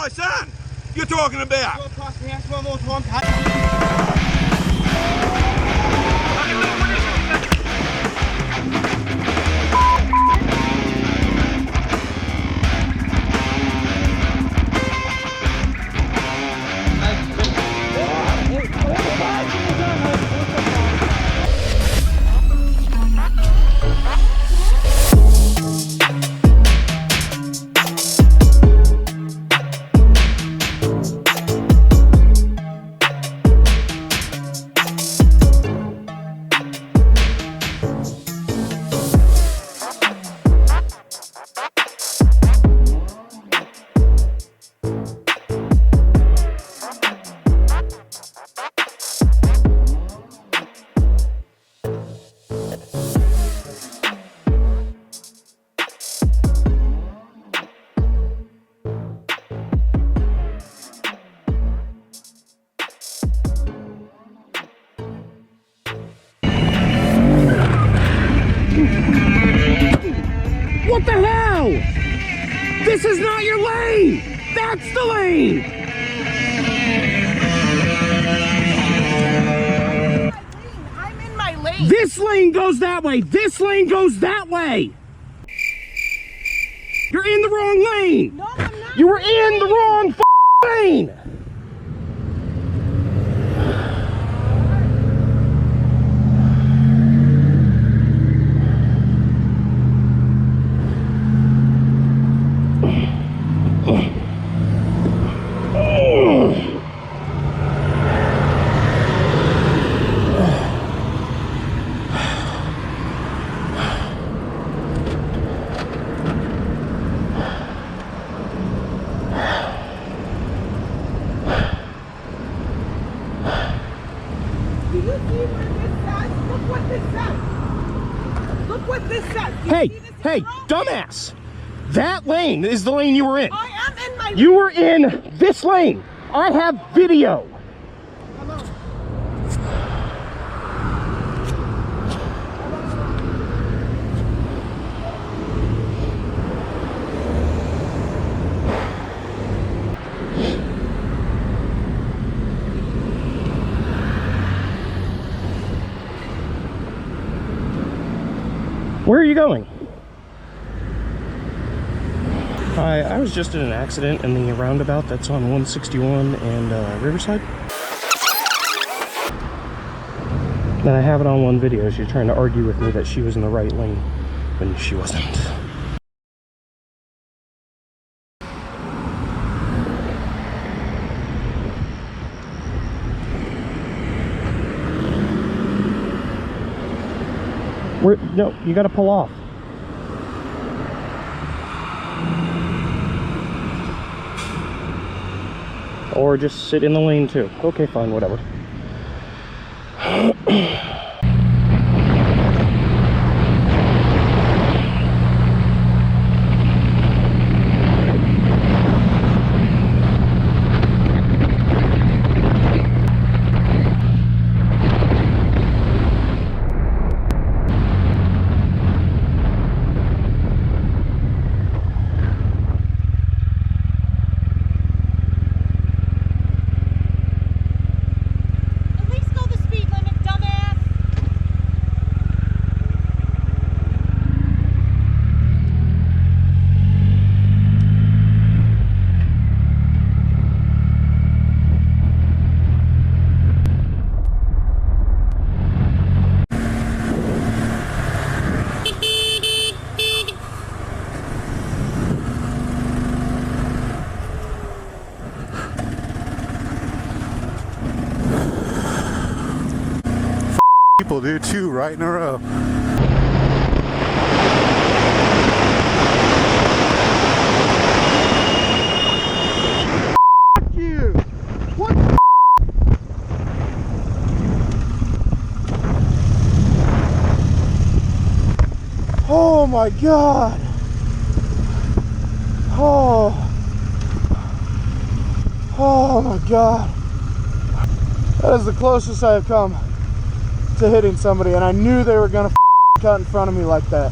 my son you're talking about? What the hell? This is not your lane! That's the lane! I'm in my lane. This lane goes that way! This lane goes that way! You're in the wrong lane! No, I'm not. You were in the wrong lane! Hey, dumbass! That lane is the lane you were in. I am in my lane. You were in this lane. I have video. Come on. Where are you going? Hi, I was just in an accident in the roundabout that's on 161 and Riverside. And I have it on one video. She's trying to argue with me that she was in the right lane when she wasn't. No, you gotta pull off. Or just sit in the lane too. Okay, fine, whatever. People do too, right in a row. Fuck you! What the Oh my god! Oh my god! That is the closest I have come to hitting somebody, and I knew they were gonna cut in front of me like that.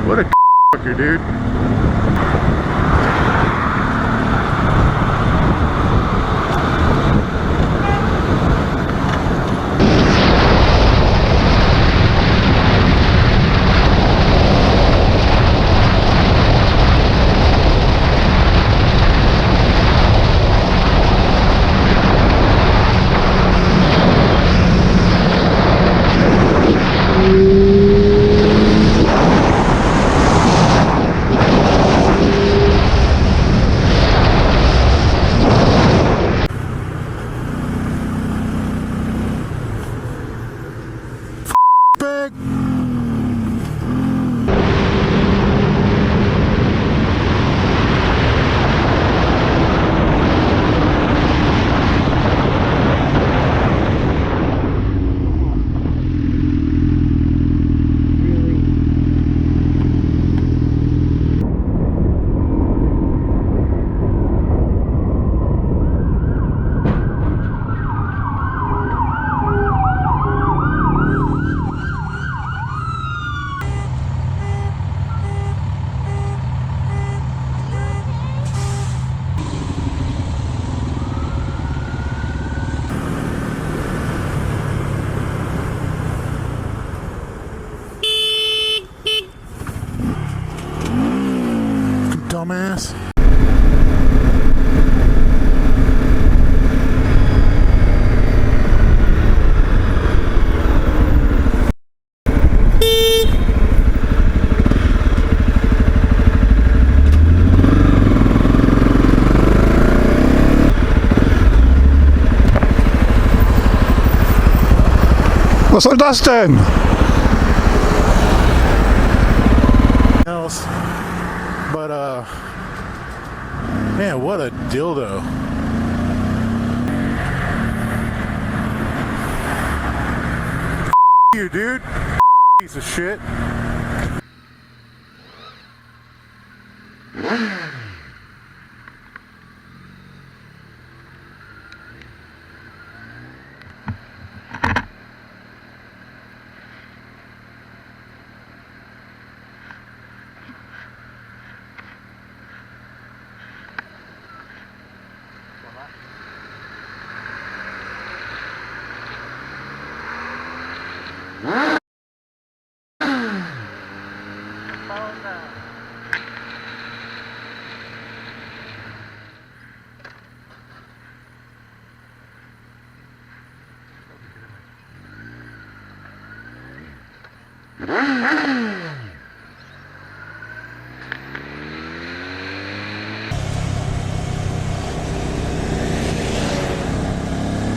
What a fucker, dude. Big. Dumbass. Was soll das denn? Else. But man, what a dildo. You, dude. Piece of shit.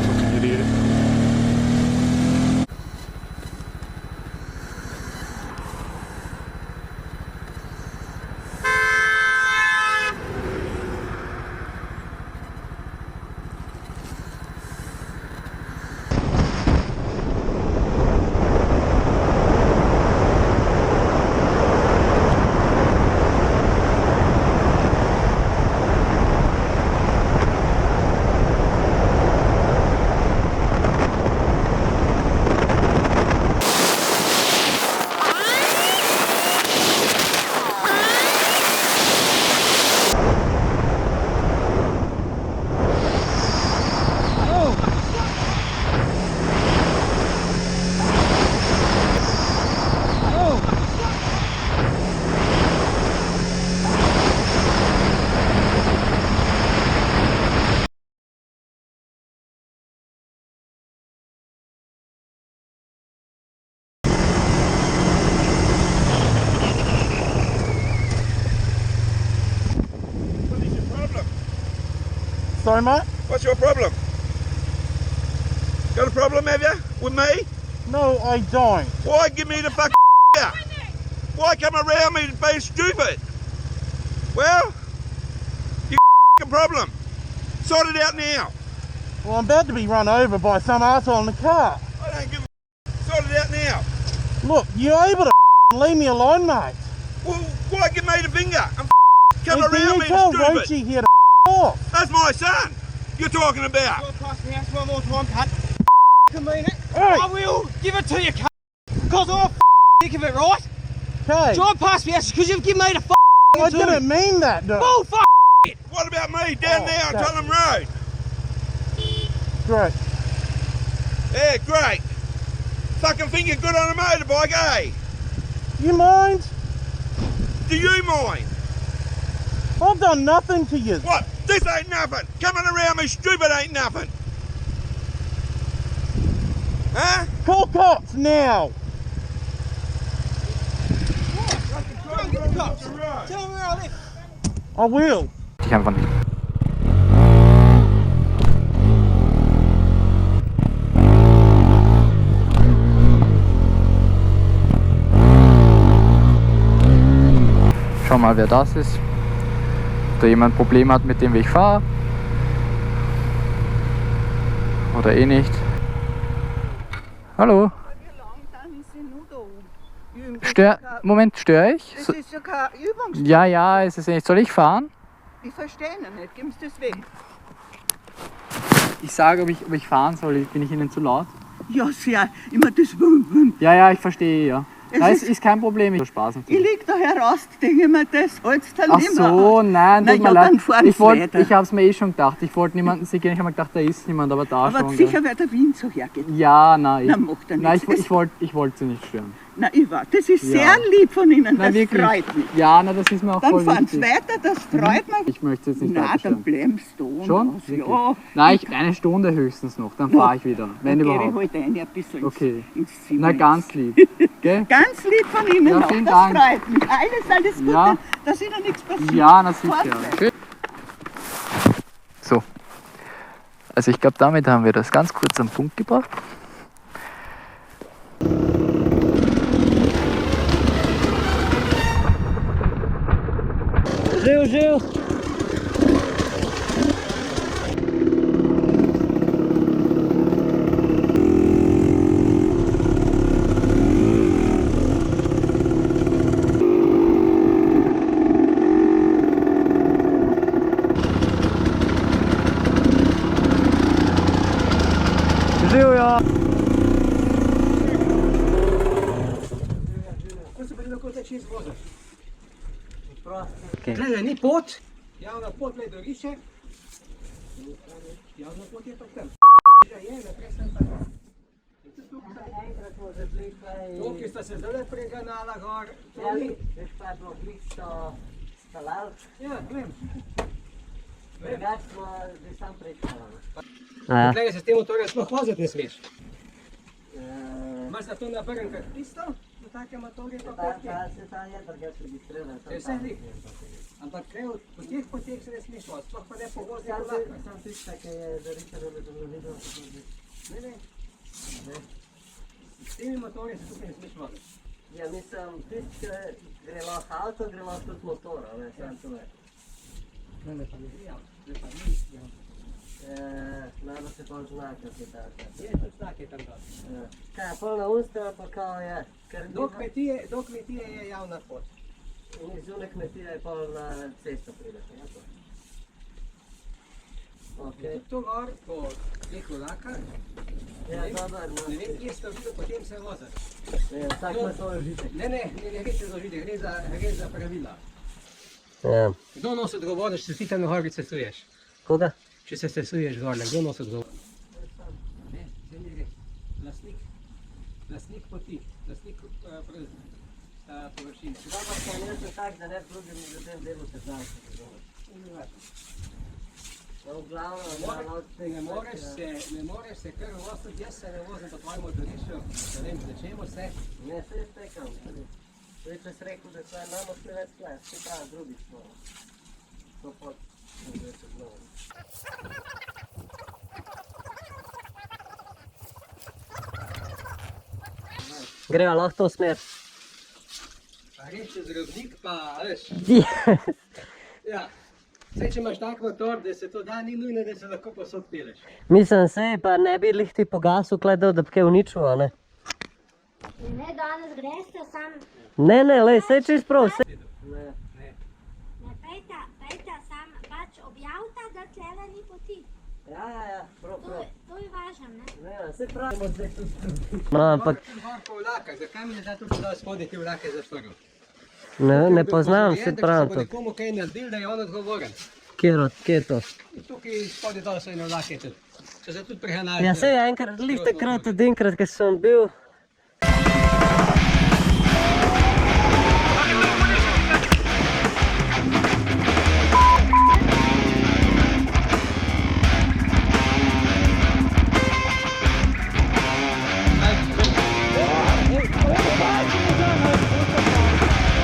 Fucking idiot. Sorry, mate? What's your problem? Got a problem, have you? With me? No, I don't. Why give me the fuck out? Why come around me being stupid? Well, you problem. Sort it out now. Well, I'm about to be run over by some arsehole in the car. I don't give a sort it out now. Look, you're able to leave me alone, mate. Well, why give me the finger? I'm coming Hey, around you being tell stupid. Roachy here to off. That's my son you're talking about. Walk past the house one more time, cunt. I mean it. Hey. I will give it to you, cunt. Because I'm sick of it, right? Okay. Drive past me, because you've given me the I didn't mean that, though. Oh, fuck! What about me down there on okay. Tullam Road? Great. Yeah, great. Fucking think you're good on a motorbike, eh? You mind? Do you mind? I've done nothing to you. What? This ain't nothing. Coming around me stupid ain't nothing. Huh? Call cops now. Get the cops. Tell them where I live. I will. Ich einfach nicht. Schau mal, wer das ist. Ob da jemand ein Problem hat, mit dem ich fahre. Oder eh nicht. Hallo. Moment, störe ich? Das ist ja keine Übung. Ja, ja, ist es nicht. Soll ich fahren? Ich verstehe ihn nicht. Geben Sie das weg. Ich sage, ob ich fahren soll. Bin ich Ihnen zu laut? Ja, sehr. Immer das. Ja, ja, ich verstehe, ja. Nein, es ist kein Problem. Ich Spaß Ich lieg da heraus, denke mir, das holst du Ach nicht so, nein, tut ja, mir leid. dann fahren Ich Sie weiter. habe es mir eh schon gedacht. Ich wollte niemanden sichern. Ich habe mir gedacht, da ist niemand, aber da Aber schon. sicher, wer der Wind so hergeht. Ja, nein. Na, macht er Nein, nichts. ich wollte sie nicht stören. Na, ich war. Das ist Ja. sehr lieb von Ihnen. Nein, Das wirklich. freut mich. Ja, na, das ist mir auch Dann voll fahren Sie wichtig. weiter, das freut mich. Ich möchte jetzt nicht Na, weiter dann stören. bleibst du. Schon? Was. Wirklich? Ja, Nein, eine Stunde höchstens noch. Dann fahre ich wieder, wenn dann gehe ich überhaupt. halt ein bisschen Okay. ins Zimmer. Na, ganz lieb. Gell? Ganz lieb von Ihnen Ja, auch. vielen Das Dank. freut mich. Alles Gute, Ja. dass Ihnen nichts passiert. Ja, na sicher. Fortwärts. Schön. So. Also ich glaube, damit haben wir das ganz kurz am Punkt gebracht. Gil, Gil. Gil, ja. Glej, ni pot. Javna pot me dorišče. Javna pot je pa tam. Je, naprej sem pa. Tukaj sta se zdaj preganala gor. Veš pa je bilo glisto stalal, Ja, vem. drugače smo že sam prečkali. Glej, se s tem motorjem sploh voziti ne smeš. Imaš za to na prvem kartisto, na take motorje pa pot je. Se ta je drugače registriran. Je vse lik. Ampak gre po teh poteh se ne smeš voziti, sploh pa ne po vozni vlakah. Sam tista, ki je zaričala, da bi videl. Ne, ne. S temi motorji se tukaj ne smeš voziti. Ja, mislim, tisti, ki gre lahko avto, gre lahko tudi motor, a ne, sam to je. Ne, ne, pa ne gre javno. Ne, pa ni javno. Najbolj se pol znaka, ki tako. Je, tudi znak je tam dol. Kaj je polna usta, pa kao je, ker Do kmetije je javna pot. ni zunaj kmetije, je pol na cesto prideš. Okay. Tu gor, po teh vlakah, Ja, dobro, no. ne vem, kje ste videli, potem se voziti. Vsak ima svoj užitek. Ne gre se za užitek, gre za pravila. Ja. Kdo nosi odgovornost, če si tam na gor cestuješ? Koga? Če se cestuješ gor, kdo nosi odgovornost? Ne, se ni gre. Lastnik poti, lastnik površine. Dobro, pa jaz sem tak, da ne drugim ljudem delu se znam. No, v glavnem, Ne moreš se kar voziti, jaz se ne vozim po tvojem motorišču, ne vem, začemo se. ne, se je stekal. Zdaj, če si rekel, da se nam odšli več klas, se pravi, drugič smo. To pot, zdaj se znovu. Greva lahko to smer. Pa greš čez robnik, pa veš. Ja. Saj, če imaš tak motor, da se to da, ni nujno, da se lahko posod peleš. Mislim se, pa ne bi lih ti pogasil, gledal, da bi kaj uničil, a ne? Ne, danes greste sam, Ne, lej, se čist prav, se. ne pejta sam, pač objavta, da tlele ni poti. Ja, prav. To je važno, ne? Ne, se pravi. No, ampak Gor po vlakah, zakaj mi ne da tu podal spodaj te vlake za štoril? Ne poznam, se pravim to. Če se bo nekomu kaj naredil, da je on odgovoren. Kje je to? Tukaj spodaj dol so eno vlake tudi. Če se tudi prihanali. Ja, sej enkrat, lih takrat, enkrat, ko sem bil,